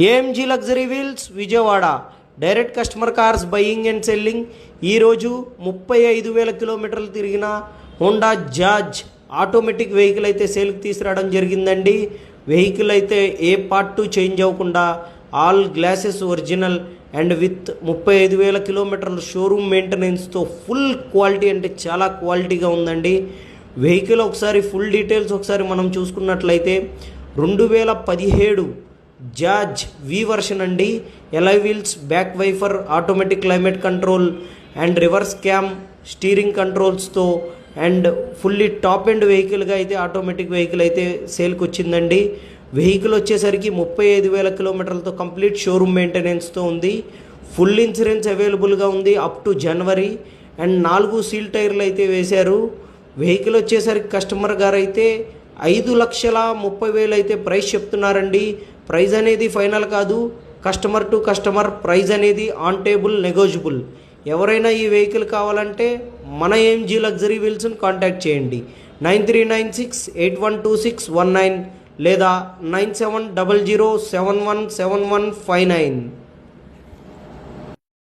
AMG luxury wheels Vijayawada direct customer cars buying and selling. ఈరోజు 35,000 కిలోమీటర్లు తిరిగిన హోండా జాజ్ ఆటోమేటిక్ వెహికల్ అయితే సేల్కి తీసుకురావడం జరిగిందండి. వెహికల్ అయితే ఏ పార్ట్ చేంజ్ అవ్వకుండా all glasses original and with 35,000 కిలోమీటర్లు షోరూమ్ మెయింటెనెన్స్తో ఫుల్ క్వాలిటీ అంటే చాలా క్వాలిటీగా ఉందండి. వెహికల్ ఒకసారి ఫుల్ డీటెయిల్స్ ఒకసారి మనం చూసుకున్నట్లయితే 2017 జాజ్ వి వర్షన్ అండి. Alloy wheels, back wiper, automatic climate control and reverse cam, steering కంట్రోల్స్తో అండ్ ఫుల్లీ టాప్ ఎండ్ వెహికల్గా అయితే ఆటోమేటిక్ వెహికల్ అయితే సేల్కి వచ్చిందండి. వెహికల్ వచ్చేసరికి 35,000 కిలోమీటర్లతో కంప్లీట్ షోరూమ్ మెయింటెనెన్స్తో ఉంది. ఫుల్ ఇన్సూరెన్స్ అవైలబుల్గా ఉంది up to January and 4 seal టైర్లు అయితే వేశారు. వెహికల్ వచ్చేసరికి కస్టమర్ గారు అయితే 5,30,000 అయితే ప్రైస్ చెప్తున్నారండి. ప్రైస్ అనేది ఫైనల్ కాదు, కస్టమర్ టు కస్టమర్ ప్రైస్ అనేది ఆన్ టేబుల్ నెగోజిబుల్. ఎవరైనా ఈ వెహికల్ కావాలంటే మన ఏఎంజీ లగ్జరీ వీల్స్ని కాంటాక్ట్ చేయండి. 9396812619 లేదా 9700717159.